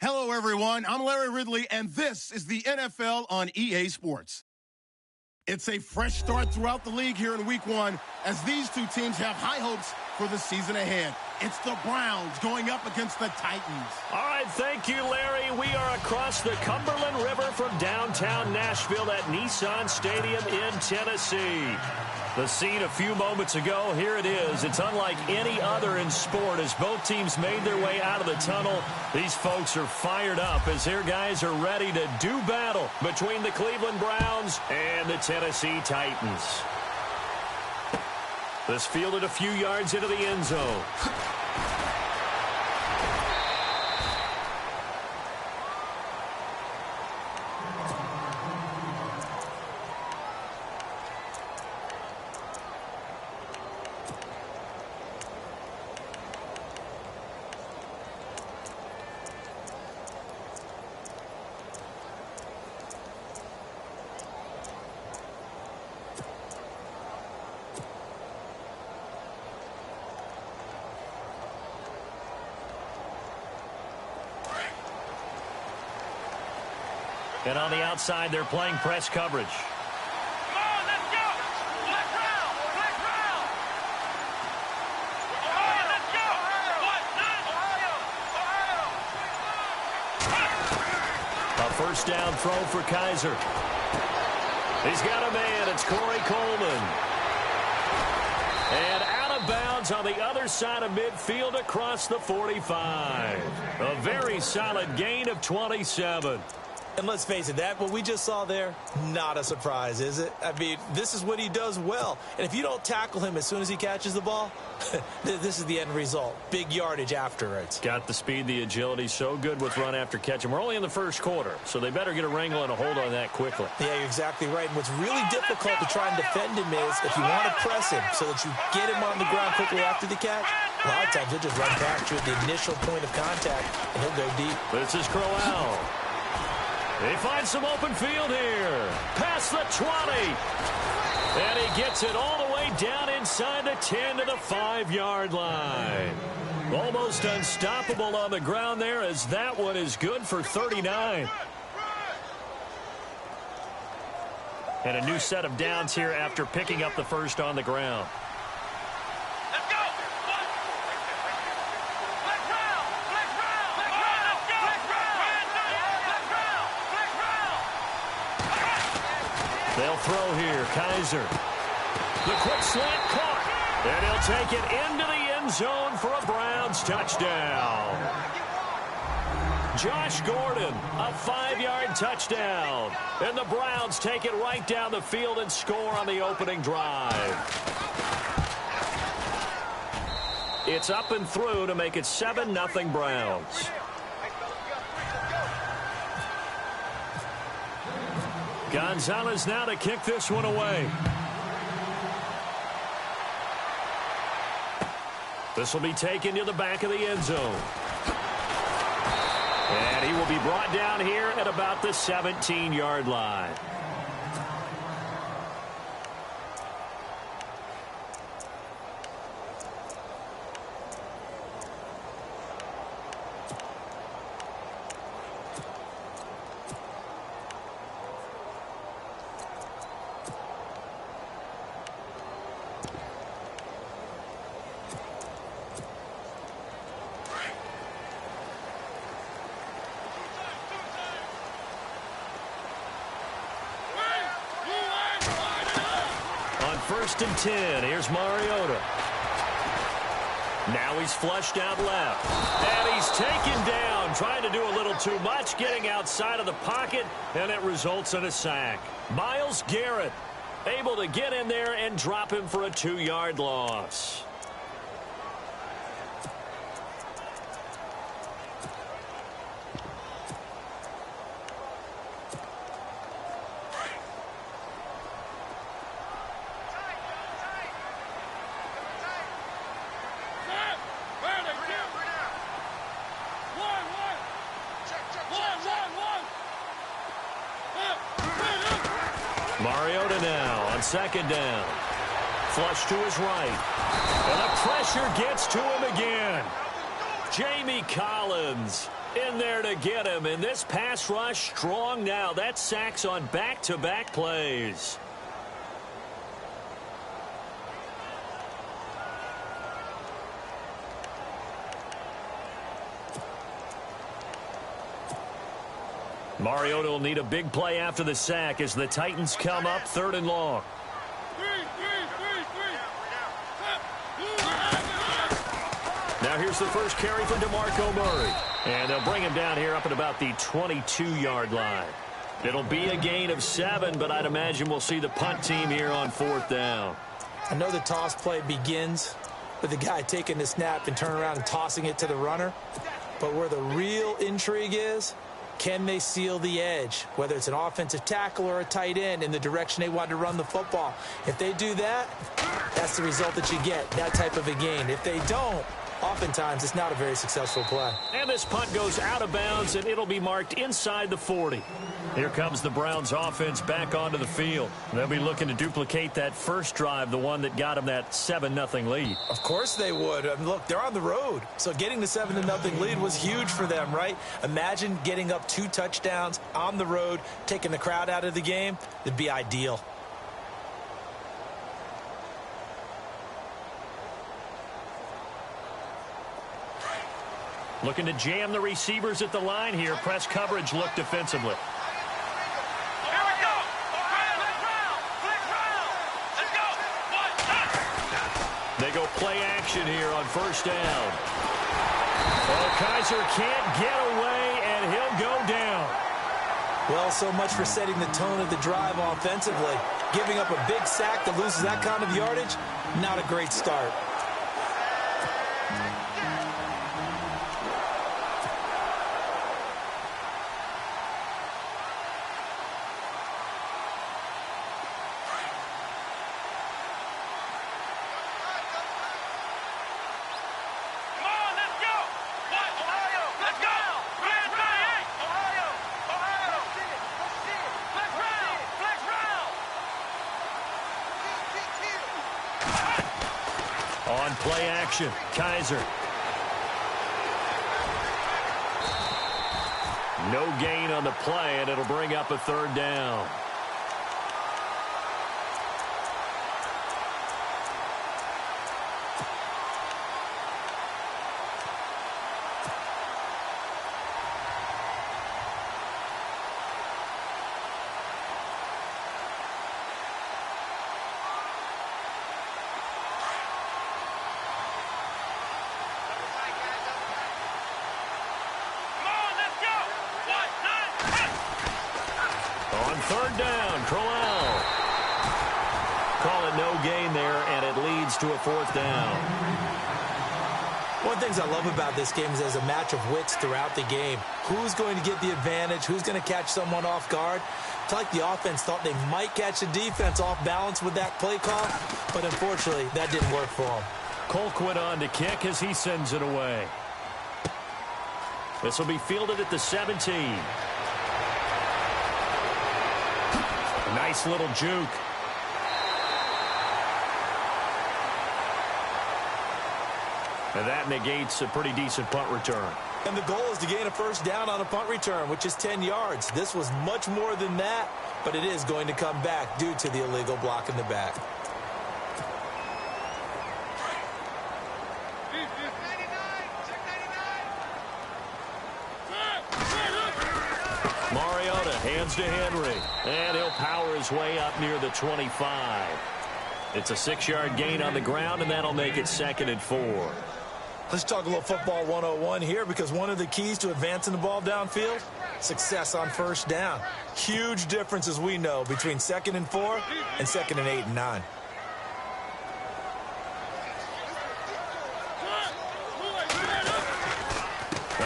Hello, everyone. I'm Larry Ridley, and this is the NFL on EA Sports. It's a fresh start throughout the league here in Week 1 as these two teams have high hopes for the season ahead. It's the Browns going up against the Titans. All right, thank you, Larry. We are across the Cumberland River from downtown Nashville at Nissan Stadium in Tennessee. The scene a few moments ago, here it is. It's unlike any other in sport as both teams made their way out of the tunnel. These folks are fired up as their guys are ready to do battle between the Cleveland Browns and the Tennessee Titans. This fielded a few yards into the end zone. And on the outside, they're playing press coverage. Come on, let's go! Black round! Black round! Ohio, let's go! Ohio! A first down throw for Kaiser. He's got a man. It's Corey Coleman. And out of bounds on the other side of midfield across the 45. A very solid gain of 27. And let's face it, what we just saw there, not a surprise, is it? I mean, this is what he does well. And if you don't tackle him as soon as he catches the ball, this is the end result. Big yardage afterwards. Got the speed, the agility, so good with run after catch. And we're only in the first quarter, so they better get a wrangle and a hold on that quickly. Yeah, you're exactly right. And what's really difficult to try and defend him is if you want to press him so that you get him on the ground quickly after the catch, a lot of times he'll just run past you at the initial point of contact, and he'll go deep. This is Crowell. They find some open field here. Past the 20. And he gets it all the way down inside the 10 to the 5-yard line. Almost unstoppable on the ground there as that one is good for 39. And a new set of downs here after picking up the first on the ground. They'll throw here. Kaiser. The quick slant caught. And he'll take it into the end zone for a Browns touchdown. Josh Gordon, a 5-yard touchdown. And the Browns take it right down the field and score on the opening drive. It's up and through to make it 7-0 Browns. Gonzalez now to kick this one away. This will be taken to the back of the end zone. And he will be brought down here at about the 17-yard line. First and 10. Here's Mariota. Now he's flushed out left. And he's taken down, trying to do a little too much, getting outside of the pocket, and it results in a sack. Myles Garrett able to get in there and drop him for a 2-yard loss. Mariota now on second down. Flush to his right. And the pressure gets to him again. Jamie Collins In there to get him, and this pass rush strong now. That's sacks on back-to-back plays. Mariota will need a big play after the sack as the Titans come up 3rd and long. Now here's the first carry for DeMarco Murray. And they'll bring him down here up at about the 22-yard line. It'll be a gain of 7, but I'd imagine we'll see the punt team here on 4th down. I know the toss play begins with the guy taking the snap and turning around and tossing it to the runner. But where the real intrigue is, can they seal the edge, whether it's an offensive tackle or a tight end, in the direction they want to run the football? If they do that, that's the result that you get, that type of a gain. If they don't, oftentimes it's not a very successful play. And this punt goes out of bounds, and it'll be marked inside the 40. Here comes the Browns offense back onto the field. They'll be looking to duplicate that first drive, the one that got them that 7-0 lead. Of course they would. I mean, look, they're on the road. So getting the 7-0 lead was huge for them, right? Imagine getting up 2 touchdowns on the road, taking the crowd out of the game. It'd be ideal. Looking to jam the receivers at the line here. Press coverage look defensively. Here we go. Flick round. Let's go. They go play action here on 1st down. Oh, Kaiser can't get away, and he'll go down. Well, so much for setting the tone of the drive offensively. Giving up a big sack that loses that kind of yardage, not a great start. On play action, Kaiser. No gain on the play, and it'll bring up a 3rd down. On 3rd down, Crowell. Call it no gain there, and it leads to a 4th down. One of the things I love about this game is there's a match of wits throughout the game. Who's going to get the advantage? Who's going to catch someone off guard? It's like the offense thought they might catch the defense off balance with that play call, but unfortunately, that didn't work for them. Colquitt on to kick as he sends it away. This will be fielded at the 17. Nice little juke. And that negates a pretty decent punt return. And the goal is to gain a 1st down on a punt return, which is 10 yards. This was much more than that, but it is going to come back due to the illegal block in the back. Mariota hands to Henry, and he'll power his way up near the 25. It's a 6-yard gain on the ground, and that'll make it 2nd and 4. Let's talk a little football 101 here, because one of the keys to advancing the ball downfield, success on 1st down. Huge difference, as we know, between 2nd and 4 and 2nd and 8 and 9.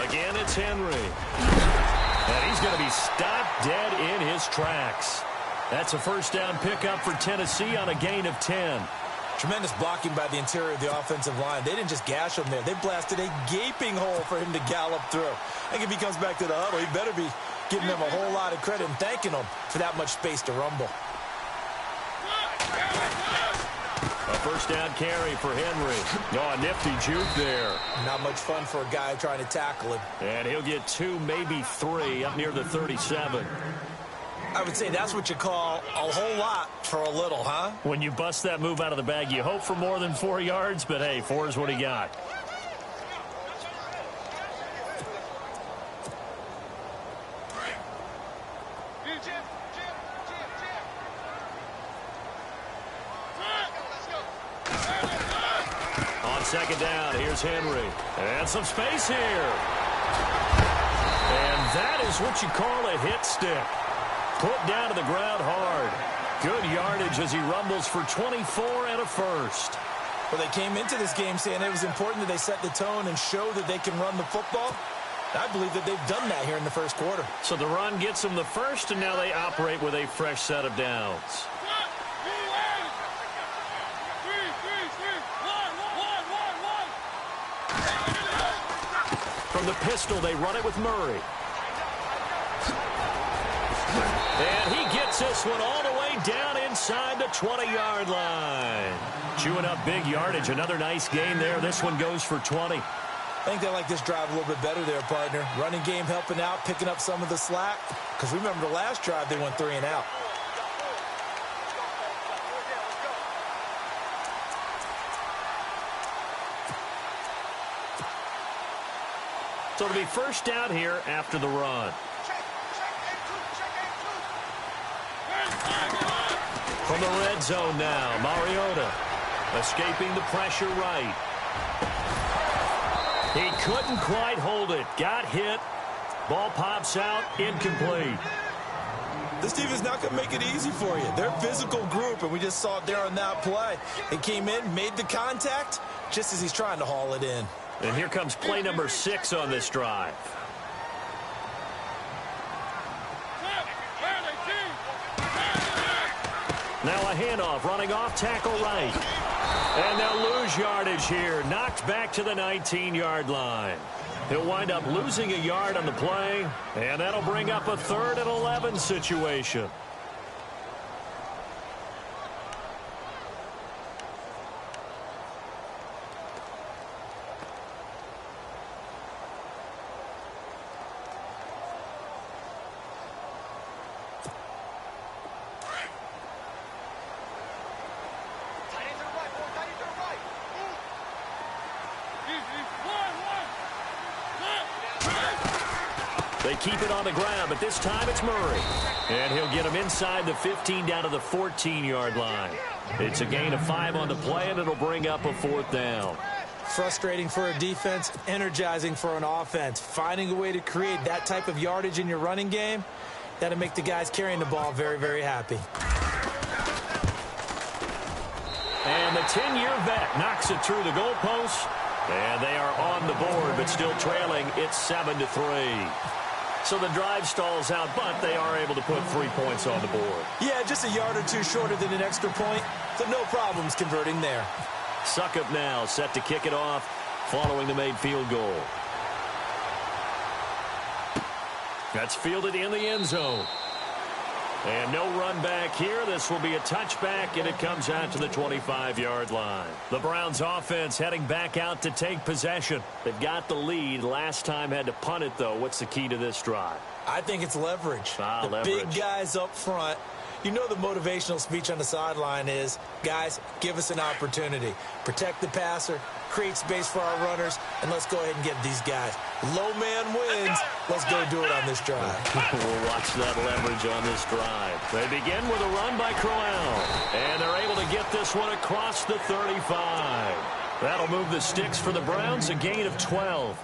Again, it's Henry. And he's going to be stopped dead in his tracks. That's a 1st down pickup for Tennessee on a gain of 10. Tremendous blocking by the interior of the offensive line. They didn't just gash him there. They blasted a gaping hole for him to gallop through. I think if he comes back to the huddle, he better be giving them a whole lot of credit and thanking them for that much space to rumble. A first down carry for Henry. Oh, a nifty juke there. Not much fun for a guy trying to tackle him. And he'll get 2, maybe 3 up near the 37. I would say that's what you call a whole lot for a little, huh? When you bust that move out of the bag, you hope for more than 4 yards, but hey, 4 is what he got. Second down, here's Henry. And some space here. And that is what you call a hit stick. Put down to the ground hard. Good yardage as he rumbles for 24 and a first. Well, they came into this game saying it was important that they set the tone and show that they can run the football. I believe that they've done that here in the first quarter. So the run gets them the first, and now they operate with a fresh set of downs. From the pistol, they run it with Murray. And he gets this one all the way down inside the 20-yard line. Chewing up big yardage. Another nice gain there. This one goes for 20. I think they like this drive a little bit better there, partner. Running game helping out, picking up some of the slack. Because remember the last drive, they went 3 and out. So it'll be first down here after the run. From the red zone now, Mariota escaping the pressure right. He couldn't quite hold it. Got hit. Ball pops out. Incomplete. This team is not going to make it easy for you. They're a physical group, and we just saw it there on that play. He came in, made the contact, just as he's trying to haul it in. And here comes play number 6 on this drive. Now a handoff, running off tackle right. And they'll lose yardage here. Knocked back to the 19-yard line. He'll wind up losing a yard on the play, and that'll bring up a 3rd and 11 situation. They keep it on the ground, but this time it's Murray. And he'll get him inside the 15 down to the 14-yard line. It's a gain of 5 on the play, and it'll bring up a 4th down. Frustrating for a defense, energizing for an offense. Finding a way to create that type of yardage in your running game, that'll make the guys carrying the ball very, very happy. And the 10-year vet knocks it through the goalpost. And they are on the board, but still trailing. It's 7-3. So the drive stalls out, but they are able to put 3 points on the board. Yeah, just a yard or two shorter than an extra point, so no problems converting there. Suckup now, set to kick it off, following the made field goal. That's fielded in the end zone. And no run back here. This will be a touchback, and it comes out to the 25-yard line. The Browns offense heading back out to take possession. They've got the lead. Last time had to punt it, though. What's the key to this drive? I think it's leverage. Leverage. Big guys up front. You know the motivational speech on the sideline is, guys, give us an opportunity. Protect the passer, create space for our runners, and let's go ahead and get these guys. Low man wins. Let's go do it on this drive. We'll watch that leverage on this drive. They begin with a run by Crowell, and they're able to get this one across the 35. That'll move the sticks for the Browns, a gain of 12.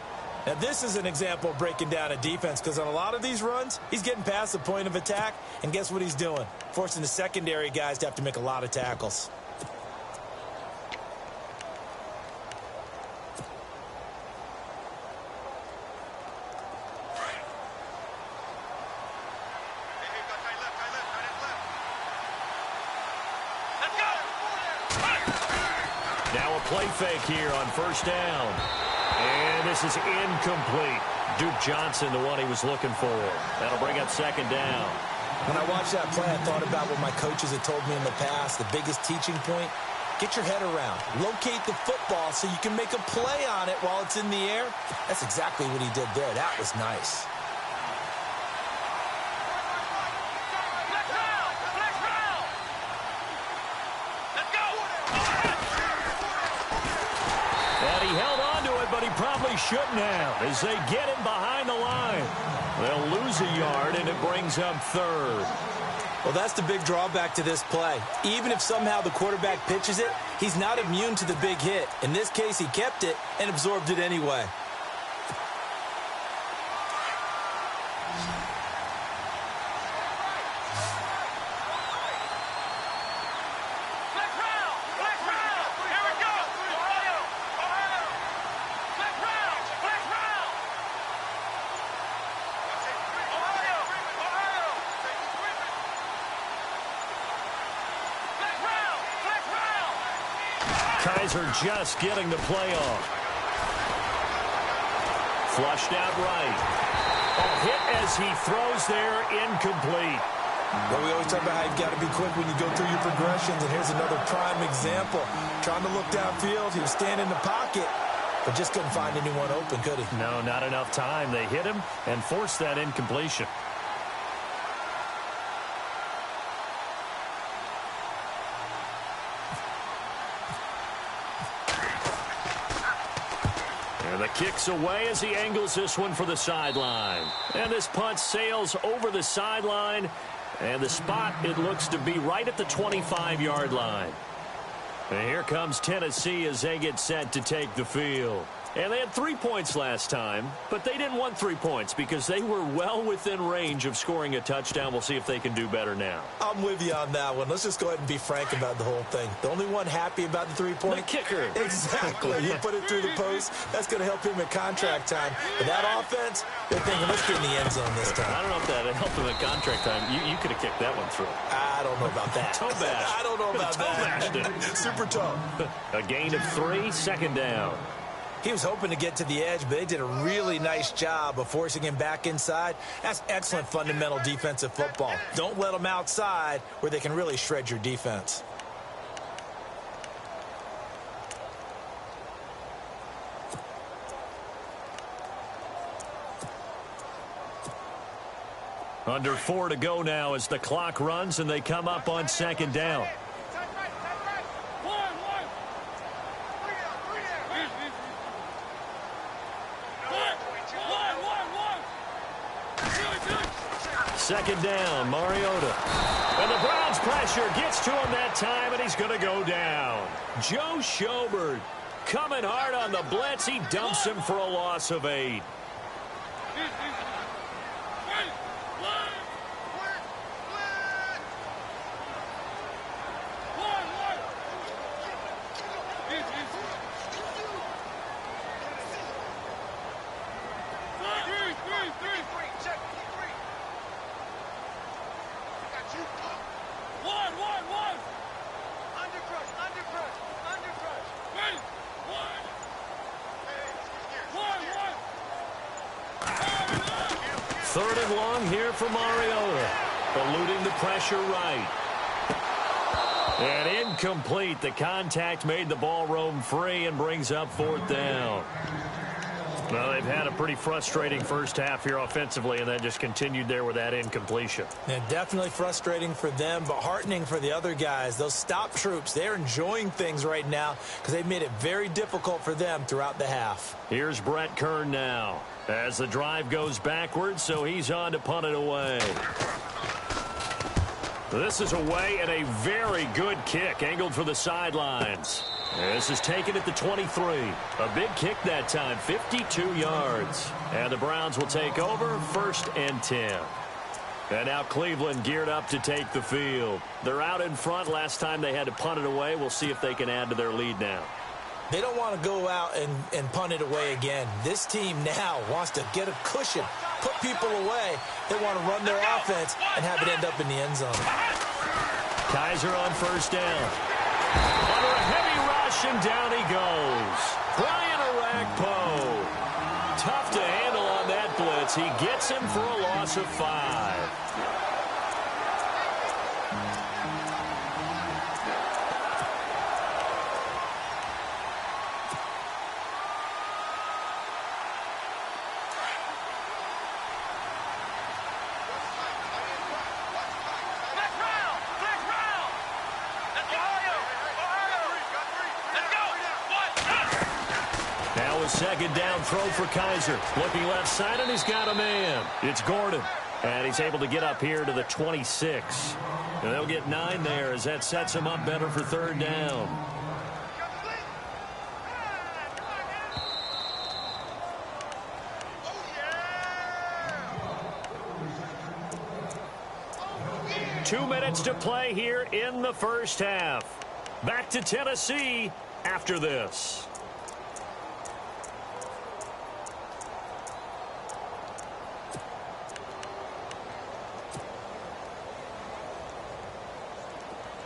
Now, this is an example of breaking down a defense, because on a lot of these runs, he's getting past the point of attack, and guess what he's doing? Forcing the secondary guys to have to make a lot of tackles. Now a play fake here on first down. And this is incomplete. Duke Johnson, the one he was looking for. That'll bring up second down. When I watched that play, I thought about what my coaches had told me in the past. The biggest teaching point, get your head around, locate the football so you can make a play on it while it's in the air. That's exactly what he did there. That was nice. And he held on to it, but he probably shouldn't have as they get him behind the line. They'll lose a yard, and it brings up third. Well, that's the big drawback to this play. Even if somehow the quarterback pitches it, he's not immune to the big hit. In this case, he kept it and absorbed it anyway. Kaiser just getting the play off. Flushed out right. A hit as he throws there, incomplete. Well, we always talk about how you've got to be quick when you go through your progressions, and here's another prime example. Trying to look downfield, he was standing in the pocket, but just couldn't find anyone open, could he? No, not enough time. They hit him and forced that incompletion. The kick's away as he angles this one for the sideline. And this punt sails over the sideline. And the spot, it looks to be right at the 25-yard line. And here comes Tennessee as they get set to take the field. And they had 3 points last time, but they didn't want 3 points because they were well within range of scoring a touchdown. We'll see if they can do better now. I'm with you on that one. Let's just go ahead and be frank about the whole thing. The only one happy about the 3-point? The kicker. Exactly. You put it through the post. That's going to help him at contract time. But that offense, they're thinking, let's get in the end zone this time. I don't know if that helped him at contract time. You could have kicked that one through. I don't know about that. Toe bash. I don't know about toe that. Bashed it. Super toe. A gain of 3, second down. He was hoping to get to the edge, but they did a really nice job of forcing him back inside. That's excellent fundamental defensive football. Don't let them outside where they can really shred your defense. Under 4 to go now as the clock runs and they come up on second down. Second down, Mariota. And the Browns pressure gets to him that time, and he's going to go down. Joe Schobert coming hard on the blitz. He dumps him for a loss of 8. Third and long here for Mariota. Eluding the pressure right. And incomplete. The contact made the ball roam free and brings up 4th down. Well, they've had a pretty frustrating first half here offensively, and then just continued there with that incompletion. Yeah, definitely frustrating for them, but heartening for the other guys. Those stop troops, they're enjoying things right now because they've made it very difficult for them throughout the half. Here's Brett Kern now as the drive goes backwards, so he's on to punt it away. This is away and a very good kick angled for the sidelines. This is taken at the 23. A big kick that time, 52 yards. And the Browns will take over, 1st and 10. And now Cleveland geared up to take the field. They're out in front. Last time they had to punt it away. We'll see if they can add to their lead now. They don't want to go out and punt it away again. This team now wants to get a cushion, put people away. They want to run their offense and have it end up in the end zone. Kaiser on 1st down. Under a heavy rush, and down he goes. Brian Orakpo. Tough to handle on that blitz. He gets him for a loss of 5. Now a second down throw for Kaiser. Looking left side, and he's got a man. It's Gordon. And he's able to get up here to the 26. And they'll get 9 there as that sets him up better for third down. Two minutes to play here in the first half. Back to Tennessee after this.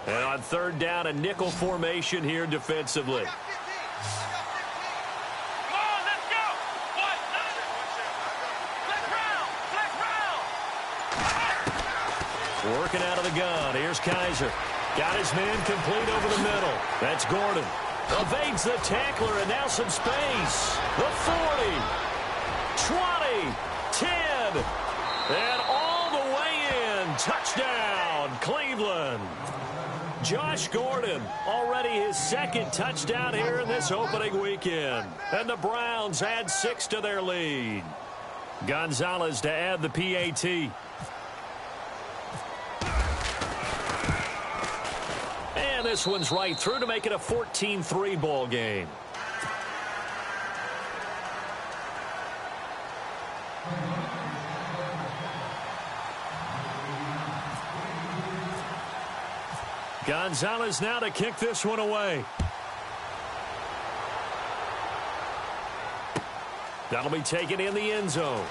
And on third down, a nickel formation here defensively. Working out of the gun. Here's Kaiser. Got his man complete over the middle. That's Gordon. Evades the tackler, and now some space. The 40, 20, 10, and all the way in. Touchdown, Cleveland. Josh Gordon, already his second touchdown here in this opening weekend. And the Browns add 6 to their lead. Gonzalez to add the PAT. And this one's right through to make it a 14-3 ball game. Gonzalez now to kick this one away. That'll be taken in the end zone.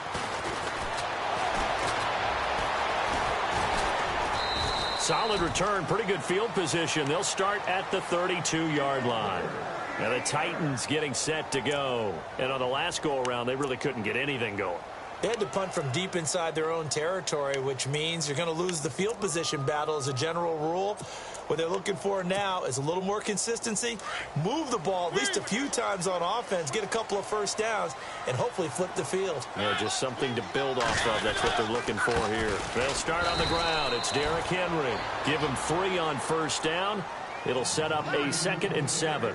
Solid return, pretty good field position. They'll start at the 32-yard line. Now the Titans getting set to go. And on the last go-around, they really couldn't get anything going. They had to punt from deep inside their own territory, which means you're going to lose the field position battle as a general rule. What they're looking for now is a little more consistency, move the ball at least a few times on offense, get a couple of first downs, and hopefully flip the field. Yeah, just something to build off of. That's what they're looking for here. They'll start on the ground. It's Derrick Henry. Give him 3 on first down. It'll set up a 2nd and 7.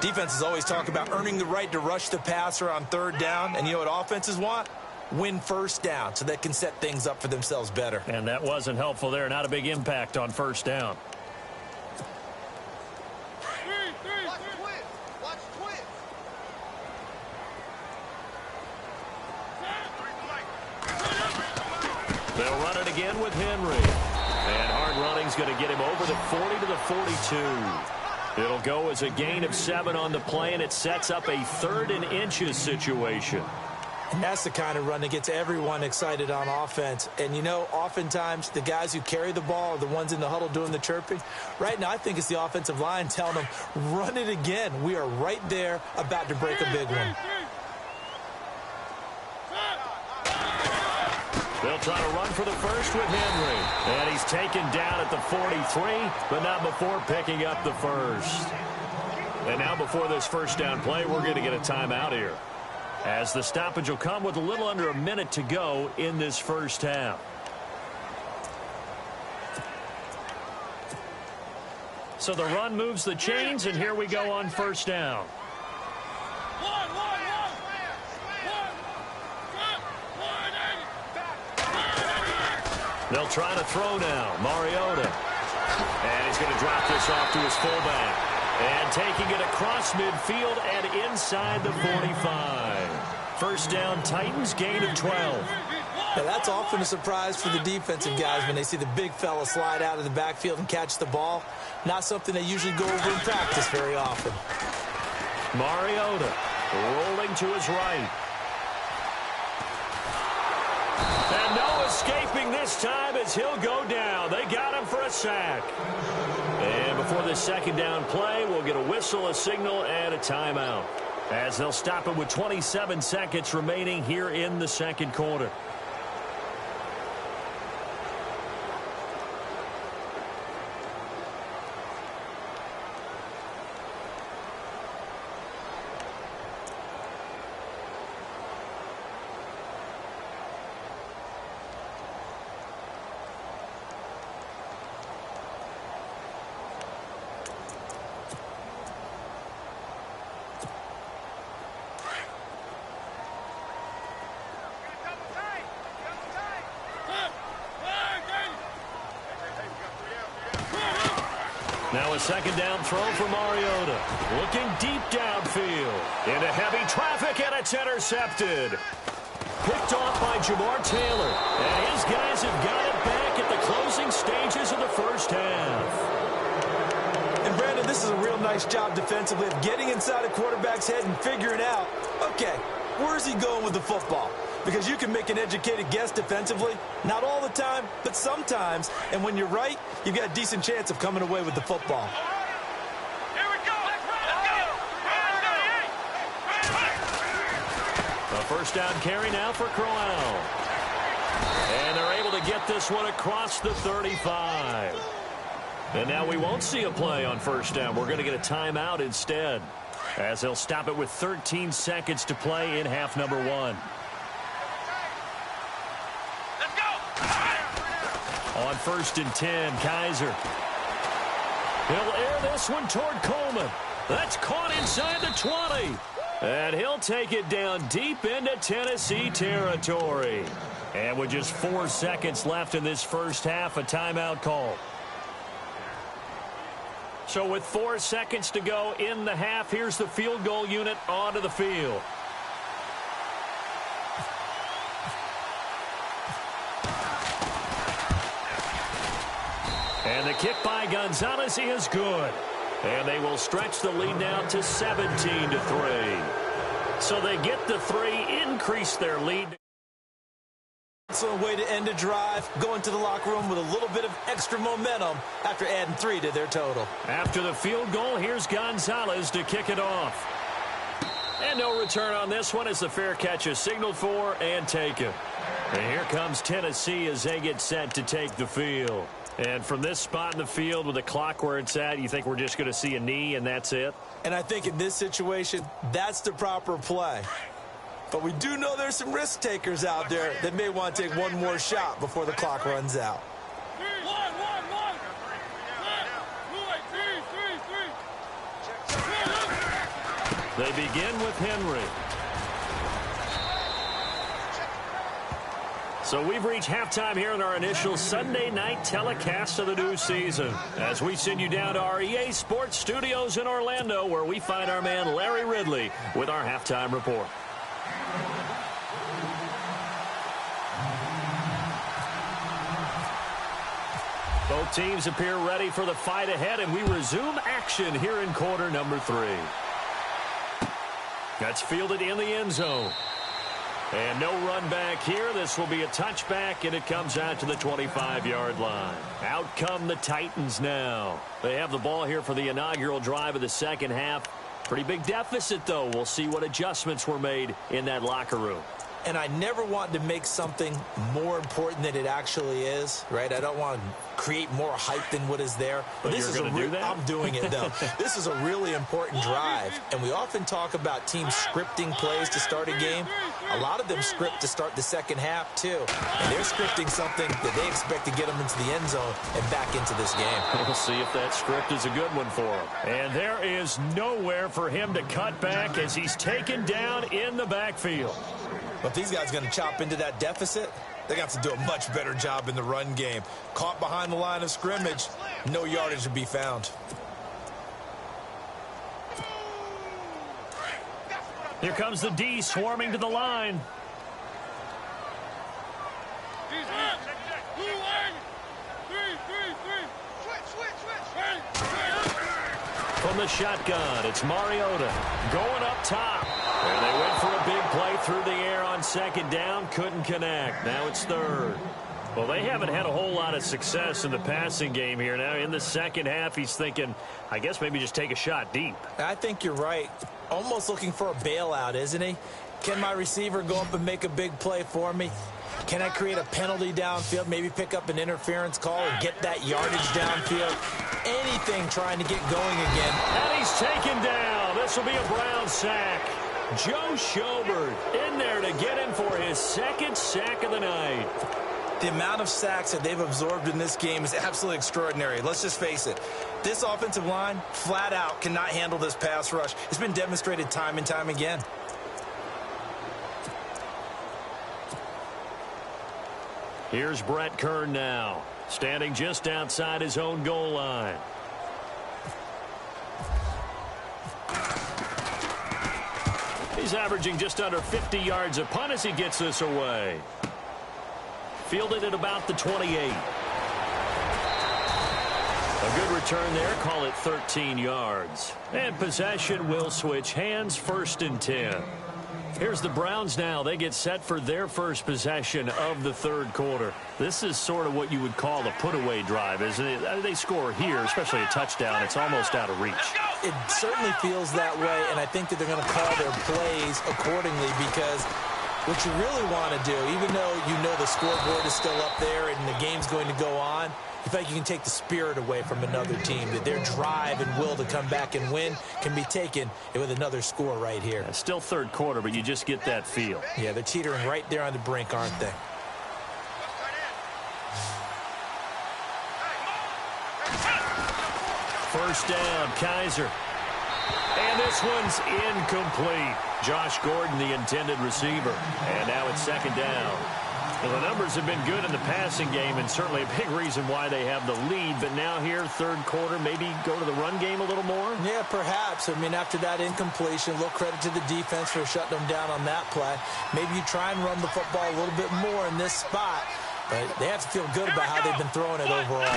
Defenses always talk about earning the right to rush the passer on third down, and you know what offenses want? Win first down so they can set things up for themselves better. And that wasn't helpful there. Not a big impact on first down. They'll run it again with Henry. And hard running's going to get him over the 40 to the 42. It'll go as a gain of 7 on the play, and it sets up a 3rd and inches situation. And that's the kind of run that gets everyone excited on offense. And, you know, oftentimes the guys who carry the ball are the ones in the huddle doing the chirping. Right now, I think it's the offensive line telling them, run it again. We are right there about to break a big one. They'll try to run for the first with Henry. And he's taken down at the 43, but not before picking up the first. And now before this first down play, we're going to get a timeout here, as the stoppage will come with a little under a minute to go in this first half. So the run moves the chains, and here we go on first down. They'll try to throw now. Mariota. And he's going to drop this off to his fullback. And taking it across midfield and inside the 45. First down, Titans, gain of 12. Now, that's often a surprise for the defensive guys when they see the big fella slide out of the backfield and catch the ball. Not something they usually go over in practice very often. Mariota rolling to his right. And no escaping this time as he'll go down. They got him for a sack. And before this second down play, we'll get a whistle, a signal, and a timeout, as they'll stop it with 27 seconds remaining here in the second quarter. Now a second down throw for Mariota. Looking deep downfield. Into heavy traffic, and it's intercepted. Picked off by Jamar Taylor. And his guys have got it back at the closing stages of the first half. And Brandon, this is a real nice job defensively of getting inside a quarterback's head and figuring out, okay, where's he going with the football? Because you can make an educated guess defensively, not all the time, but sometimes. And when you're right, you've got a decent chance of coming away with the football. Here we go. Let's go. A first down carry now for Crowell. And they're able to get this one across the 35. And now we won't see a play on first down. We're going to get a timeout instead, as they'll stop it with 13 seconds to play in half number 1. On 1st and 10, Kaiser. He'll air this one toward Coleman. That's caught inside the 20. And he'll take it down deep into Tennessee territory. And with just 4 seconds left in this first half, a timeout call. So with 4 seconds to go in the half, here's the field goal unit onto the field. And the kick by Gonzalez is good. And they will stretch the lead now to 17-3. So they get the 3, increase their lead. So a way to end a drive, go into the locker room with a little bit of extra momentum after adding 3 to their total. After the field goal, here's Gonzalez to kick it off. And no return on this one as the fair catch is signaled for and taken. And here comes Tennessee as they get set to take the field. And from this spot in the field with the clock where it's at, you think we're just going to see a knee and that's it? And I think in this situation, that's the proper play. But we do know there's some risk takers out there that may want to take one more shot before the clock runs out. They begin with Henry. So we've reached halftime here in our initial Sunday night telecast of the new season, as we send you down to our EA Sports Studios in Orlando, where we find our man Larry Ridley with our halftime report. Both teams appear ready for the fight ahead, and we resume action here in quarter number 3. That's fielded in the end zone. And no run back here. This will be a touchback, and it comes out to the 25-yard line. Out come the Titans now. They have the ball here for the inaugural drive of the second half. Pretty big deficit, though. We'll see what adjustments were made in that locker room. And I never want to make something more important than it actually is, right? I don't want to create more hype than what is there. But this is do that? I'm doing it, though. This is a really important drive. And we often talk about teams scripting plays to start a game. A lot of them script to start the second half, too. And they're scripting something that they expect to get them into the end zone and back into this game. We'll see if that script is a good one for him. And there is nowhere for him to cut back as he's taken down in the backfield. But these guys going to chop into that deficit, they're going to have to do a much better job in the run game. Caught behind the line of scrimmage, no yardage to be found. Here comes the D swarming to the line. From the shotgun, it's Mariota going up top. And they went for a big play through the air on second down. Couldn't connect. Now it's third. Well, they haven't had a whole lot of success in the passing game here. Now in the second half, he's thinking, I guess maybe just take a shot deep. I think you're right. Almost looking for a bailout, isn't he? Can my receiver go up and make a big play for me? Can I create a penalty downfield, maybe pick up an interference call and get that yardage downfield? Anything trying to get going again. And he's taken down. This will be a Brown sack. Joe Schobert in there to get him for his second sack of the night. The amount of sacks that they've absorbed in this game is absolutely extraordinary. Let's just face it. This offensive line, flat out, cannot handle this pass rush. It's been demonstrated time and time again. Here's Brett Kern now, standing just outside his own goal line. He's averaging just under 50 yards a punt as he gets this away. Fielded at about the 28. A good return there. Call it 13 yards. And possession will switch hands, 1st and 10. Here's the Browns now. They get set for their first possession of the 3rd quarter. This is sort of what you would call a put-away drive, isn't it? They score here, especially a touchdown. It's almost out of reach. It certainly feels that way, and I think that they're going to call their plays accordingly because what you really want to do, even though you know the scoreboard is still up there and the game's going to go on, you feel like you can take the spirit away from another team, that their drive and will to come back and win can be taken with another score right here. It's still 3rd quarter, but you just get that feel. Yeah, they're teetering right there on the brink, aren't they? First down, Kaiser. And this one's incomplete. Josh Gordon, the intended receiver. And now it's 2nd down. Well, the numbers have been good in the passing game, and certainly a big reason why they have the lead. But now here, 3rd quarter, maybe go to the run game a little more? Yeah, perhaps. I mean, after that incompletion, a little credit to the defense for shutting them down on that play. Maybe you try and run the football a little bit more in this spot. But they have to feel good about how they've been throwing it overall.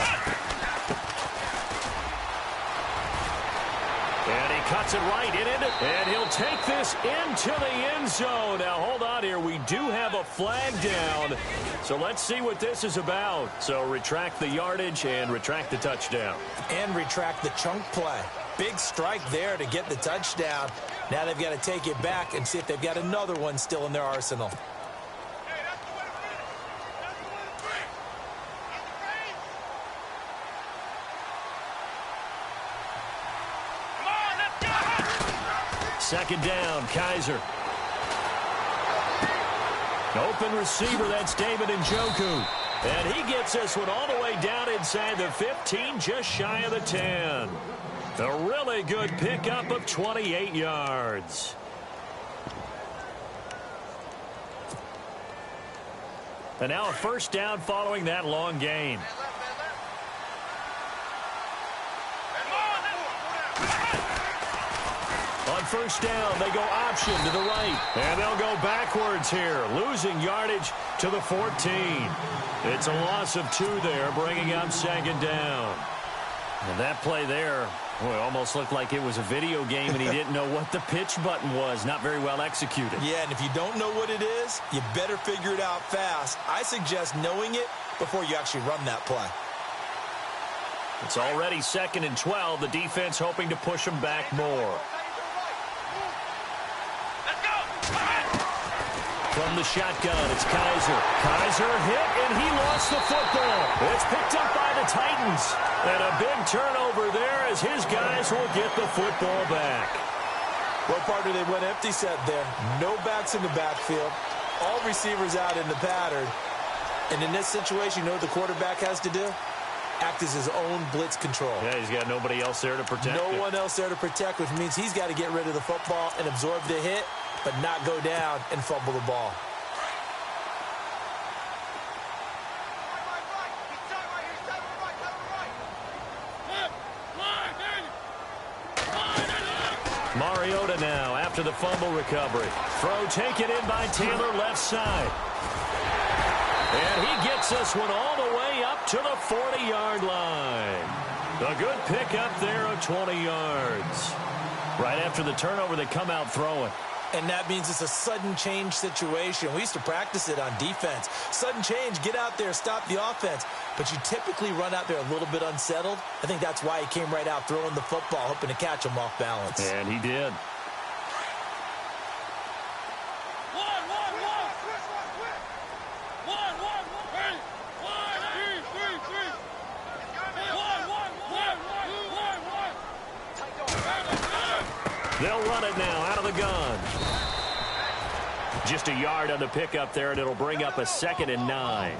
And he cuts it right in it, and he'll take this into the end zone. Now, hold on here. We do have a flag down, so let's see what this is about. So retract the yardage and retract the touchdown. And retract the chunk play. Big strike there to get the touchdown. Now they've got to take it back and see if they've got another one still in their arsenal. Second down, Kaiser. Open receiver, that's David Njoku. And he gets this one all the way down inside the 15, just shy of the 10. A really good pickup of 28 yards. And now a first down following that long gain. On first down, they go option to the right. And they'll go backwards here, losing yardage to the 14. It's a loss of 2 there, bringing up 2nd down. And that play there, boy, almost looked like it was a video game and he didn't know what the pitch button was. Not very well executed. Yeah, and if you don't know what it is, you better figure it out fast. I suggest knowing it before you actually run that play. It's already 2nd and 12. The defense hoping to push them back more. From the shotgun, it's Kaiser. Kaiser hit, and he lost the football. It's picked up by the Titans. And a big turnover there as his guys will get the football back. Well, partner, they went empty set there. No backs in the backfield. All receivers out in the pattern. And in this situation, you know what the quarterback has to do? Act as his own blitz control. Yeah, he's got nobody else there to protect him. No one else there to protect, which means he's got to get rid of the football and absorb the hit, but not go down and fumble the ball. Mariota now after the fumble recovery. Throw taken in by Taylor left side. And he gets this one all the way up to the 40-yard line. A good pickup there of 20 yards. Right after the turnover, they come out throwing. And that means it's a sudden change situation. We used to practice it on defense. Sudden change, get out there, stop the offense. But you typically run out there a little bit unsettled. I think that's why he came right out throwing the football, hoping to catch him off balance. And he did. They'll run it now out of the gun. Just a yard on the pickup there, and it'll bring up a 2nd and 9.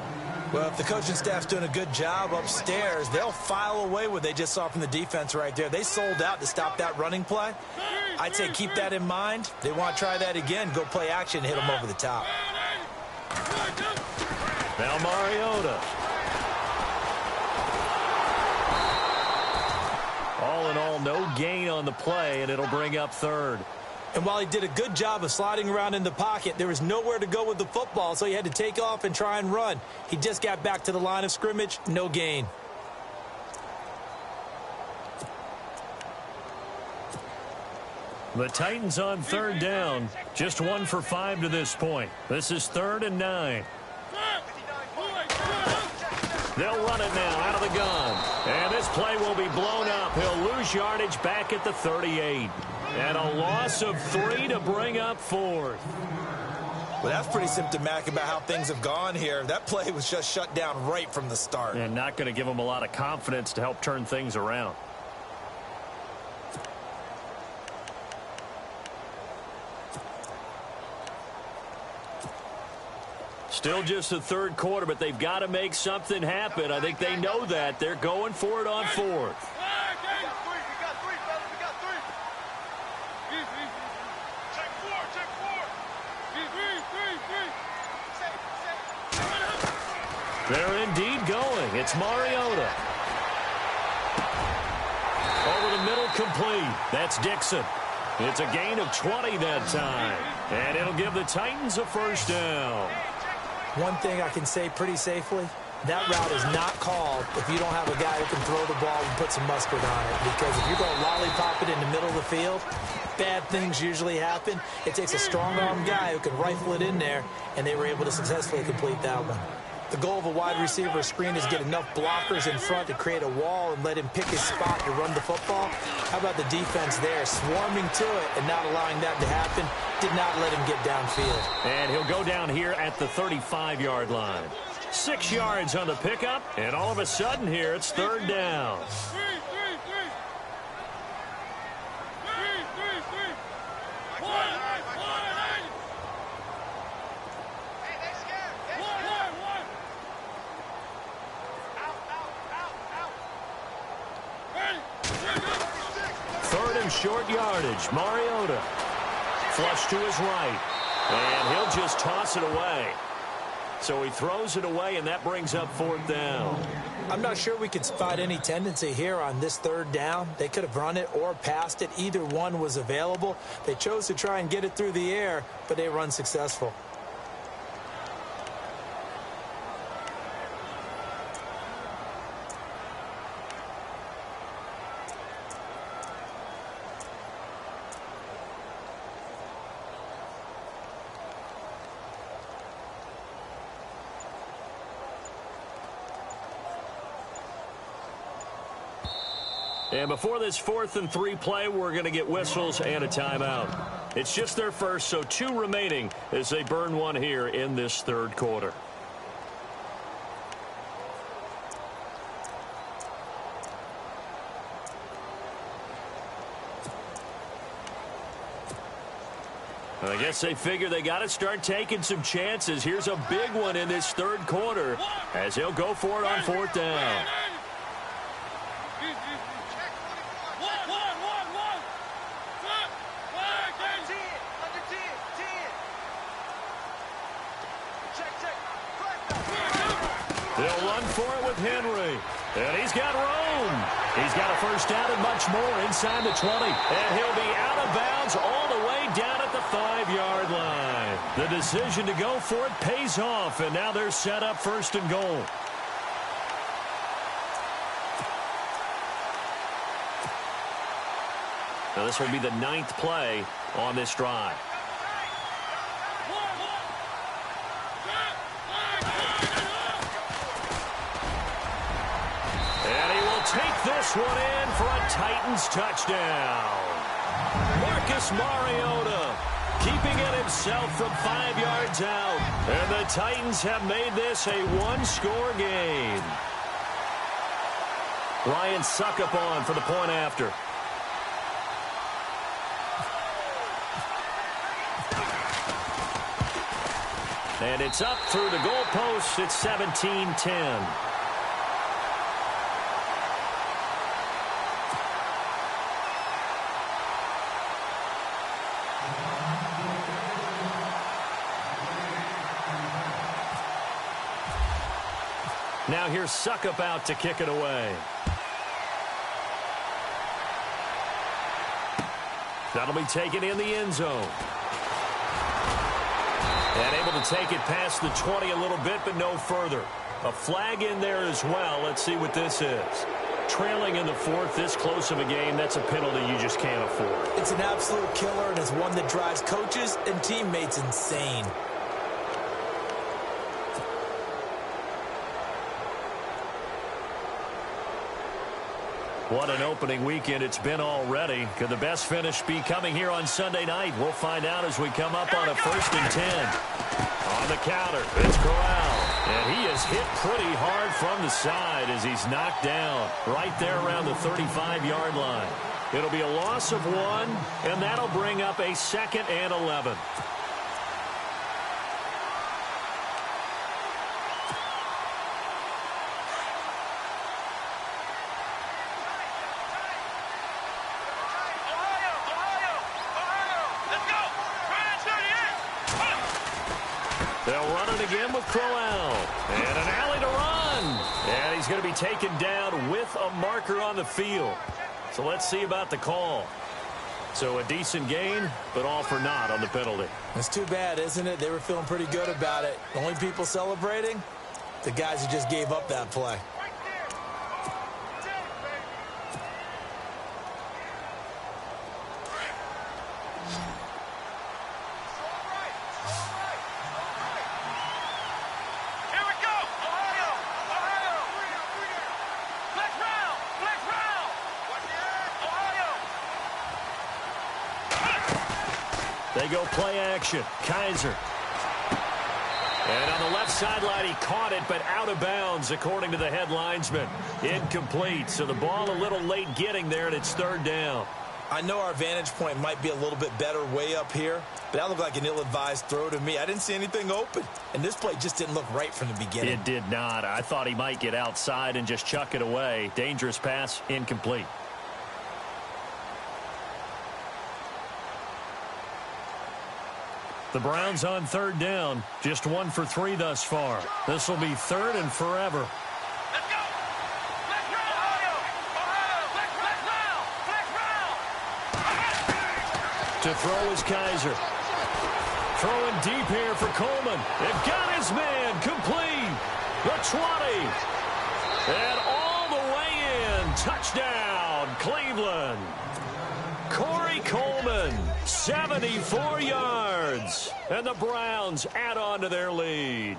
Well, if the coaching staff's doing a good job upstairs, they'll file away what they just saw from the defense right there. They sold out to stop that running play. I'd say keep that in mind. They want to try that again, go play action, hit them over the top. Now Mariota. All in all, no gain on the play, and it'll bring up 3rd. And while he did a good job of sliding around in the pocket, there was nowhere to go with the football, so he had to take off and try and run. He just got back to the line of scrimmage, no gain. The Titans on third down, just 1 for 5 to this point. This is 3rd and 9. They'll run it now out of the gun. And this play will be blown up. He'll lose yardage back at the 38. And a loss of 3 to bring up 4th. Well, that's pretty symptomatic about how things have gone here. That play was just shut down right from the start. And not going to give them a lot of confidence to help turn things around. Still just the third quarter, but they've got to make something happen. I think they know that. They're going for it on 4th. They're indeed going. It's Mariota. Over the middle, complete. That's Dixon. It's a gain of 20 that time. And it'll give the Titans a first down. One thing I can say pretty safely, that route is not called if you don't have a guy who can throw the ball and put some mustard on it. Because if you're going to lollipop it in the middle of the field, bad things usually happen. It takes a strong-arm guy who can rifle it in there, and they were able to successfully complete that one. The goal of a wide receiver screen is get enough blockers in front to create a wall and let him pick his spot to run the football. How about the defense there, swarming to it and not allowing that to happen? Did not let him get downfield. And he'll go down here at the 35-yard line. 6 yards on the pickup, and all of a sudden here it's 3rd down. Short yardage. Mariota. Flush to his right. And he'll just toss it away. So he throws it away, and that brings up 4th down. I'm not sure we can spot any tendency here on this 3rd down. They could have run it or passed it. Either one was available. They chose to try and get it through the air, but they were unsuccessful. And before this 4th and 3 play, we're going to get whistles and a timeout. It's just their first, so 2 remaining as they burn one here in this 3rd quarter. I guess they figure they got to start taking some chances. Here's a big one in this 3rd quarter as he'll go for it on 4th down. They'll run for it with Henry. And he's got room. He's got a first down and much more inside the 20. And he'll be out of bounds all the way down at the 5-yard line. The decision to go for it pays off, and now they're set up 1st and goal. Now this will be the 9th play on this drive. Take this one in for a Titans touchdown. Marcus Mariota keeping it himself from 5 yards out. And the Titans have made this a 1-score game. Ryan Suckup on for the point after. And it's up through the goalpost. It's 17-10. Now here's Suckup out to kick it away. That'll be taken in the end zone. And able to take it past the 20 a little bit, but no further. A flag in there as well. Let's see what this is. Trailing in the fourth, this close of a game, that's a penalty you just can't afford. It's an absolute killer, and it's one that drives coaches and teammates insane. What an opening weekend it's been already. Could the best finish be coming here on Sunday night? We'll find out as we come up on a 1st and 10. On the counter, it's Corral. And he is hit pretty hard from the side as he's knocked down right there around the 35-yard line. It'll be a loss of 1, and that'll bring up a 2nd and 11. They'll run it again with Crowell. And an alley to run. And he's going to be taken down with a marker on the field. So let's see about the call. So a decent gain, but all for naught on the penalty. It's too bad, isn't it? They were feeling pretty good about it. The only people celebrating, the guys who just gave up that play. They go play action. Kaiser. And on the left sideline, he caught it, but out of bounds, according to the head linesman. Incomplete. So the ball a little late getting there, and it's 3rd down. I know our vantage point might be a little bit better way up here, but that looked like an ill-advised throw to me. I didn't see anything open, and this play just didn't look right from the beginning. It did not. I thought he might get outside and just chuck it away. Dangerous pass, incomplete. The Browns on 3rd down. Just 1 for 3 thus far. This will be 3rd and forever. Let's go! Flex round! Ohio! Flex round! Flex round! To throw is Kaiser. Throwing deep here for Coleman. It got his man complete. The 20. And all the way in. Touchdown, Cleveland. Corey Coleman, 74 yards. And the Browns add on to their lead.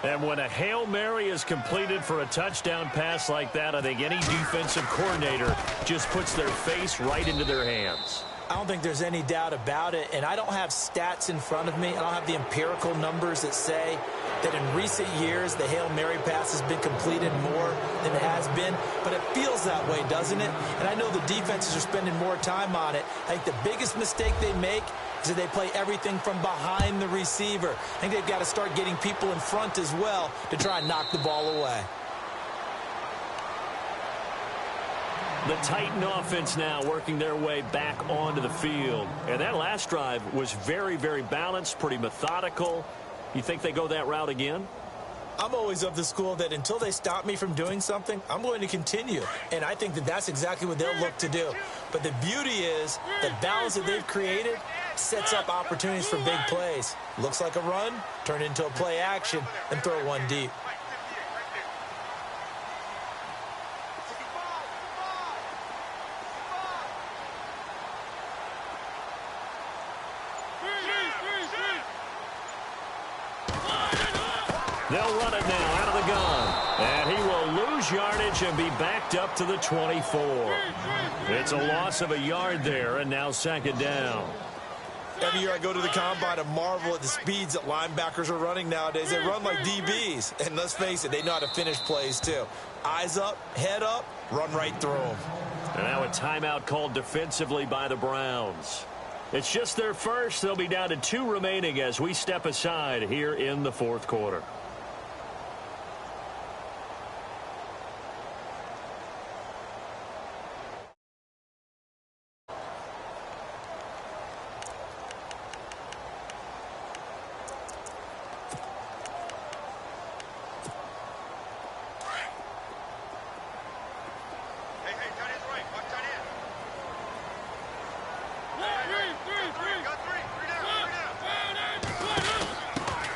And when a Hail Mary is completed for a touchdown pass like that, I think any defensive coordinator just puts their face right into their hands. I don't think there's any doubt about it, and I don't have stats in front of me. I don't have the empirical numbers that say that in recent years the Hail Mary pass has been completed more than it has been, but it feels that way, doesn't it? And I know the defenses are spending more time on it. I think the biggest mistake they make is that they play everything from behind the receiver. I think they've got to start getting people in front as well to try and knock the ball away. The Titan offense now working their way back onto the field. And that last drive was very, very balanced, pretty methodical. You think they go that route again? I'm always of the school that until they stop me from doing something, I'm going to continue. And I think that that's exactly what they'll look to do. But the beauty is the balance that they've created sets up opportunities for big plays. Looks like a run, turn into a play action, and throw one deep. They'll run it now out of the gun. And he will lose yardage and be backed up to the 24. It's a loss of a yard there, and now 2nd down. Every year I go to the combine and marvel at the speeds that linebackers are running nowadays. They run like DBs. And let's face it, they know how to finish plays too. Eyes up, head up, run right through them. And now a timeout called defensively by the Browns. It's just their first. They'll be down to 2 remaining as we step aside here in the 4th quarter.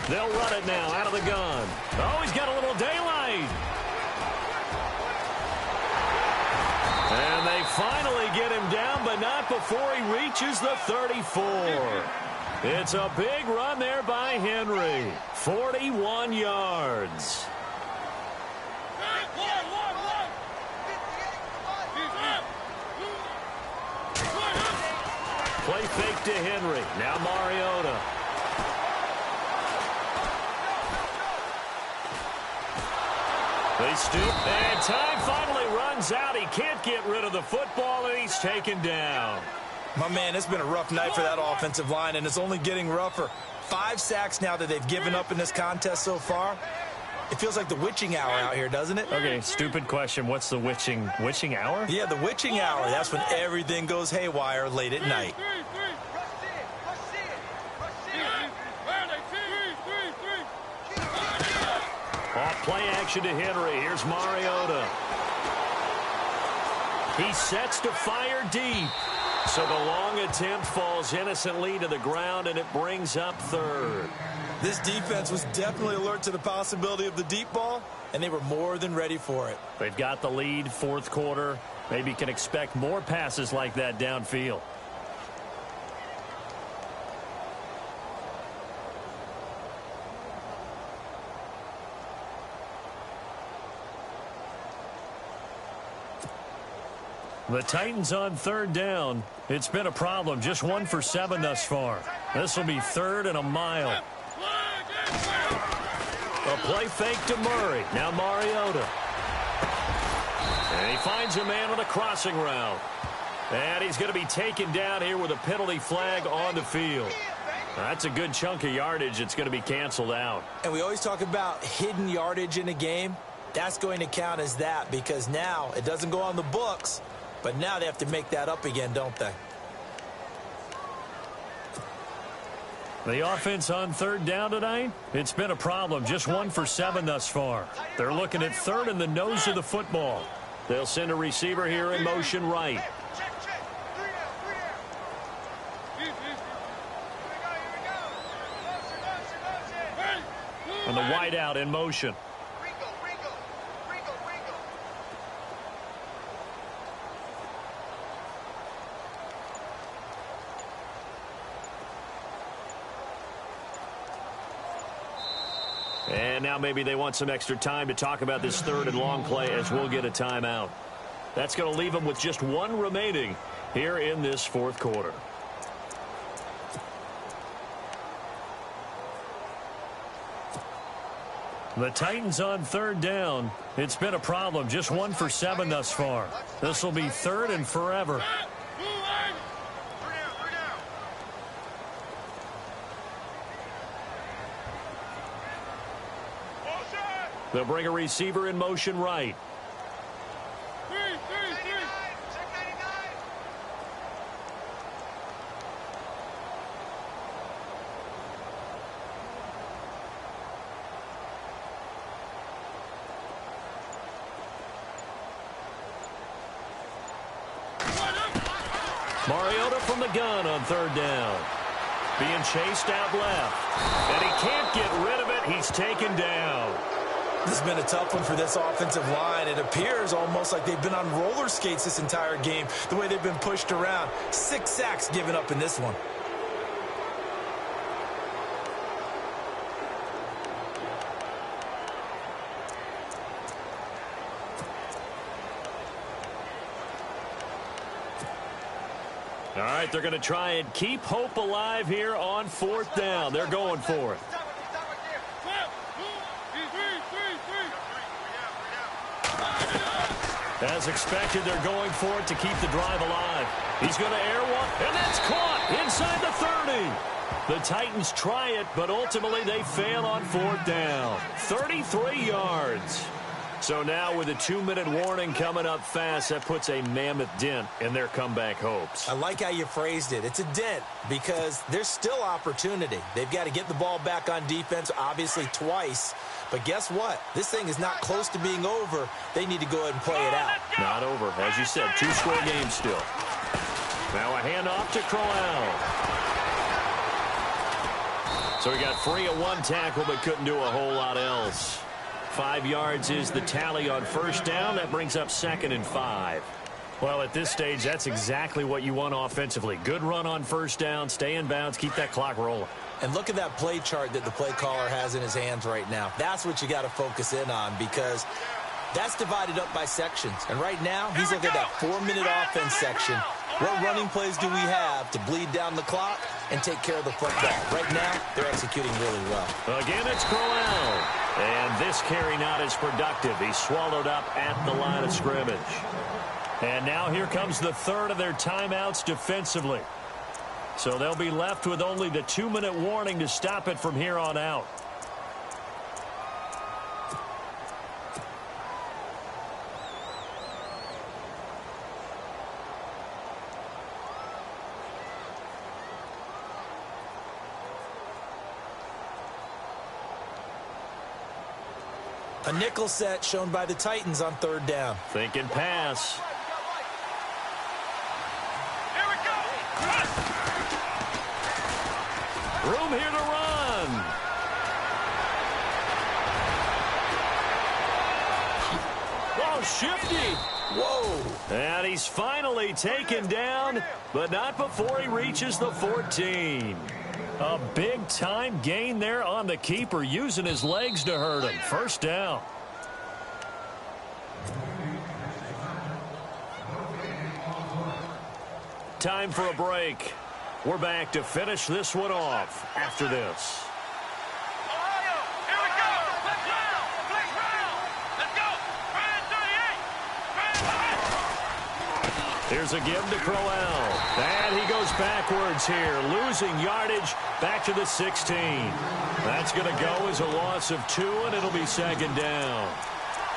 They'll run it now out of the gun. Oh, he's got a little daylight. And they finally get him down, but not before he reaches the 34. It's a big run there by Henry. 41 yards. Play fake to Henry. Now Mariota. They stoop, and time finally runs out. He can't get rid of the football, and he's taken down. My man, it's been a rough night for that offensive line, and it's only getting rougher. 5 sacks now that they've given up in this contest so far. It feels like the witching hour out here, doesn't it? Okay, stupid question. What's the witching hour? Yeah, the witching hour. That's when everything goes haywire late at night. Off play action to Henry. Here's Mariota. He sets to fire deep. So the long attempt falls innocently to the ground, and it brings up third. This defense was definitely alert to the possibility of the deep ball, and they were more than ready for it. They've got the lead, fourth quarter. Maybe can expect more passes like that downfield. The Titans on third down. It's been a problem. Just 1 for 7 thus far. This will be third and a mile. A play fake to Murray. Now Mariota. And he finds a man on a crossing route. And he's going to be taken down here with a penalty flag on the field. That's a good chunk of yardage. It's going to be canceled out. And we always talk about hidden yardage in a game. That's going to count as that because now it doesn't go on the books. But now they have to make that up again, don't they? The offense on third down tonight, it's been a problem. Just 1 for 7 thus far. They're looking at third in the nose of the football. They'll send a receiver here in motion right. And the wide out in motion. And now maybe they want some extra time to talk about this third and long play as we'll get a timeout. That's going to leave them with just 1 remaining here in this fourth quarter. The Titans on third down. It's been a problem. Just 1 for 7 thus far. This will be third and forever. They'll bring a receiver in motion right. Mariota from the gun on third down. Being chased out left. And he can't get rid of it. He's taken down. This has been a tough one for this offensive line. It appears almost like they've been on roller skates this entire game, the way they've been pushed around. 6 sacks given up in this one. All right, they're going to try and keep hope alive here on fourth down. They're going for it. As expected, they're going for it to keep the drive alive. He's going to air one, and that's caught inside the 30. The Titans try it, but ultimately they fail on fourth down. 33 yards. So now with a 2-minute warning coming up fast, that puts a mammoth dent in their comeback hopes. I like how you phrased it. It's a dent because there's still opportunity. They've got to get the ball back on defense, obviously twice. But guess what? This thing is not close to being over. They need to go ahead and play it out. Not over. As you said, 2-score game still. Now a handoff to Crowell. So he got free of one tackle but couldn't do a whole lot else. 5 yards is the tally on first down. That brings up 2nd and 5. Well, at this stage, that's exactly what you want offensively. Good run on first down, stay in bounds, keep that clock rolling. And look at that play chart that the play caller has in his hands right now. That's what you got to focus in on, because that's divided up by sections. And right now, he's looking at that 4-minute offense section. What running plays do we have to bleed down the clock and take care of the football? Right now, they're executing really well. Again, it's Crowell. And this carry not as productive. He's swallowed up at the line of scrimmage. And now here comes the third of their timeouts defensively. So they'll be left with only the 2-minute warning to stop it from here on out. A nickel set shown by the Titans on third down. Thinking pass. Here we go. Room here to run. Oh, shifty. Whoa. And he's finally taken down, but not before he reaches the 14. A big-time gain there on the keeper, using his legs to hurt him. First down. Time for a break. We're back to finish this one off after this. Ohio, here we go. Flex round. Flex round. Let's go. Brand 38. Here's a give to Crowell. And he goes backwards here, losing yardage back to the 16. That's going to go as a loss of 2, and it'll be 2nd down.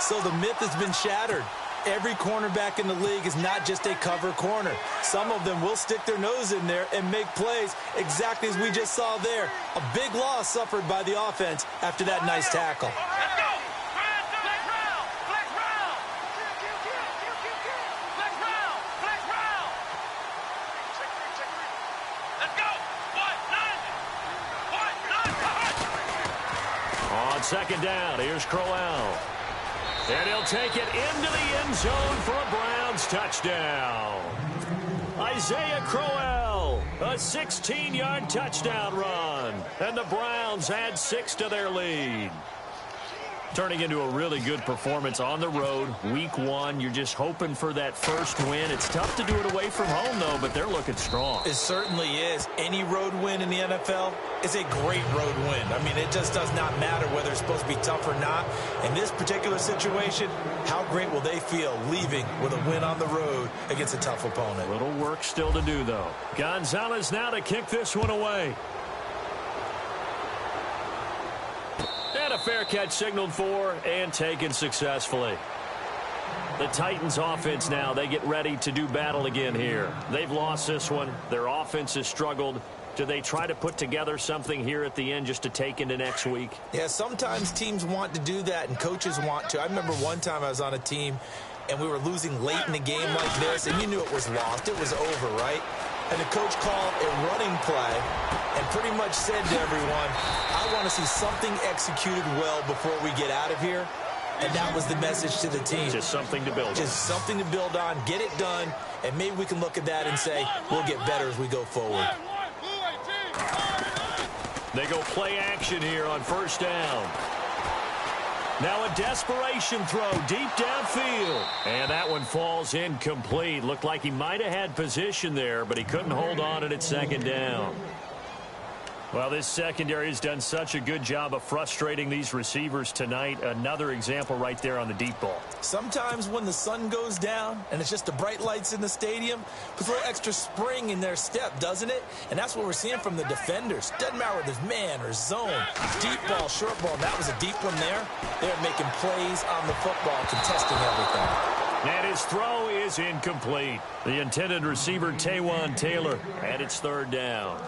So the myth has been shattered. Every cornerback in the league is not just a cover corner. Some of them will stick their nose in there and make plays exactly as we just saw there. A big loss suffered by the offense after that nice tackle. Let's go. Brand flex round. Flex round. Flex round. Flex round. Check 3. Let's go. 1-9. 1-9. On 2nd down, here's Crowell. And he'll take it into the end zone for a Browns touchdown. Isaiah Crowell, a 16-yard touchdown run. And the Browns add 6 to their lead. Turning into a really good performance on the road. Week 1, you're just hoping for that first win. It's tough to do it away from home, though, but they're looking strong. It certainly is. Any road win in the NFL is a great road win. I mean, it just does not matter whether it's supposed to be tough or not. In this particular situation, how great will they feel leaving with a win on the road against a tough opponent? Little work still to do, though. Gonzalez now to kick this one away. And a fair catch signaled for and taken successfully. The Titans offense now, they get ready to do battle again here. They've lost this one. Their offense has struggled. Do they try to put together something here at the end just to take into next week? Yeah, sometimes teams want to do that and coaches want to. I remember one time I was on a team and we were losing late in a game like this, and you knew it was lost. It was over, right? And the coach called a running play and pretty much said to everyone, I want to see something executed well before we get out of here. And that was the message to the team. Just something to build on. Just something to build on, get it done, and maybe we can look at that and say, we'll get better as we go forward. They go play action here on first down. Now a desperation throw deep downfield. And that one falls incomplete. Looked like he might have had position there, but he couldn't hold on it at 2nd down. Well, this secondary has done such a good job of frustrating these receivers tonight. Another example right there on the deep ball. Sometimes when the sun goes down and it's just the bright lights in the stadium, puts a little extra spring in their step, doesn't it? And that's what we're seeing from the defenders. Doesn't matter whether it's man or zone. Deep ball, short ball. That was a deep one there. They're making plays on the football, contesting everything. And his throw is incomplete. The intended receiver, Taywan Taylor, and it's 3rd down.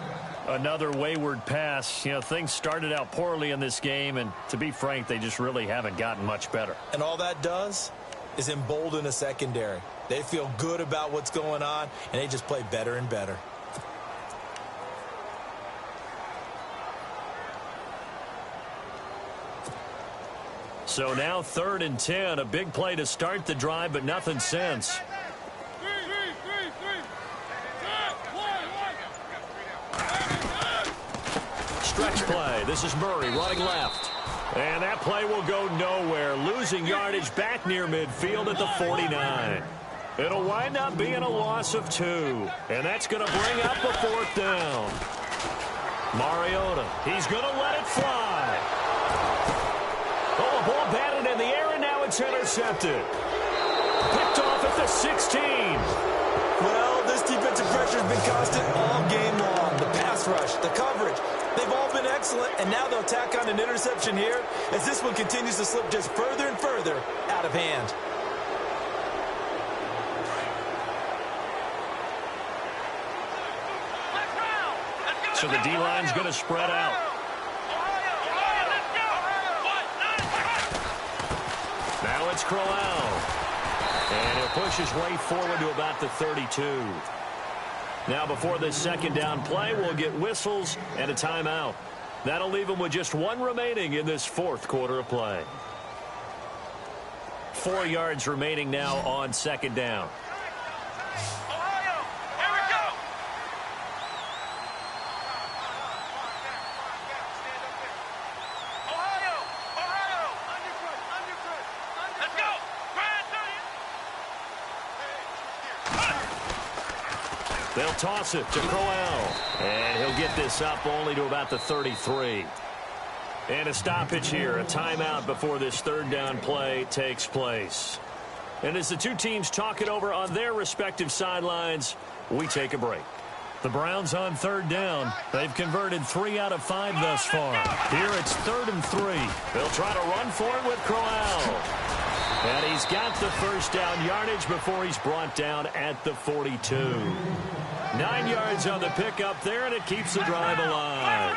Another wayward pass. You know, things started out poorly in this game, and to be frank, they just really haven't gotten much better. And all that does is embolden a secondary. They feel good about what's going on, and they just play better and better. So now 3rd and 10. A big play to start the drive, but nothing since. Stretch play. This is Murray running left. And that play will go nowhere. Losing yardage back near midfield at the 49. It'll wind up being a loss of 2. And that's going to bring up a 4th down. Mariota, he's going to let it fly. Oh, a ball batted in the air, and now it's intercepted. Picked off at the 16. Well, this defensive pressure has been constant all game long. The pass rush, the coverage, they've all been excellent, and now they'll tack on an interception here as this one continues to slip just further and further out of hand. So the D-line's going to spread out. Now it's Crowell. And he'll push his way forward to about the 32. Now before this 2nd down play, we'll get whistles and a timeout. That'll leave him with just 1 remaining in this 4th quarter of play. 4 yards remaining now on 2nd down. They'll toss it to Crowell. And he'll get this up only to about the 33. And a stoppage here, a timeout before this 3rd down play takes place. And as the two teams talk it over on their respective sidelines, we take a break. The Browns on 3rd down. They've converted 3 out of 5 thus far. Here it's 3rd and 3. They'll try to run for it with Crowell. And he's got the 1st down yardage before he's brought down at the 42. 9 yards on the pickup there, and it keeps the drive alive.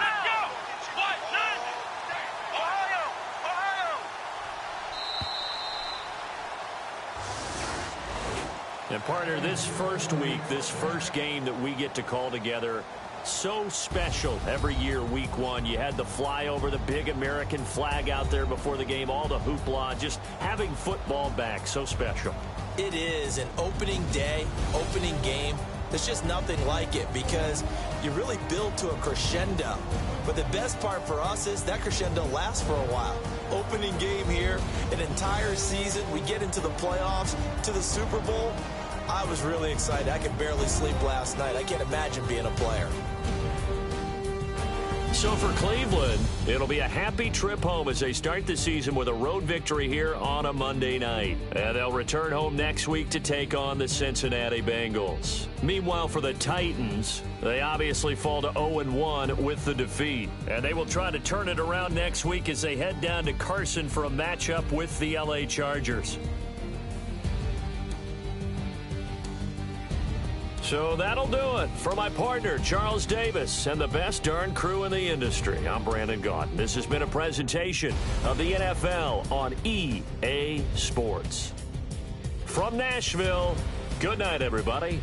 And partner, this first week, this first game that we get to call together, so special every year, week 1. You had the flyover, the big American flag out there before the game, all the hoopla, just having football back, so special. It is an opening day, opening game. There's just nothing like it because you really build to a crescendo. But the best part for us is that crescendo lasts for a while. Opening game here, an entire season. We get into the playoffs, to the Super Bowl. I was really excited. I could barely sleep last night. I can't imagine being a player. So for Cleveland, it'll be a happy trip home as they start the season with a road victory here on a Monday night. And they'll return home next week to take on the Cincinnati Bengals. Meanwhile, for the Titans, they obviously fall to 0-1 with the defeat. And they will try to turn it around next week as they head down to Carson for a matchup with the LA Chargers. So that'll do it. For my partner, Charles Davis, and the best darn crew in the industry, I'm Brandon Gaudin. This has been a presentation of the NFL on EA Sports. From Nashville, good night, everybody.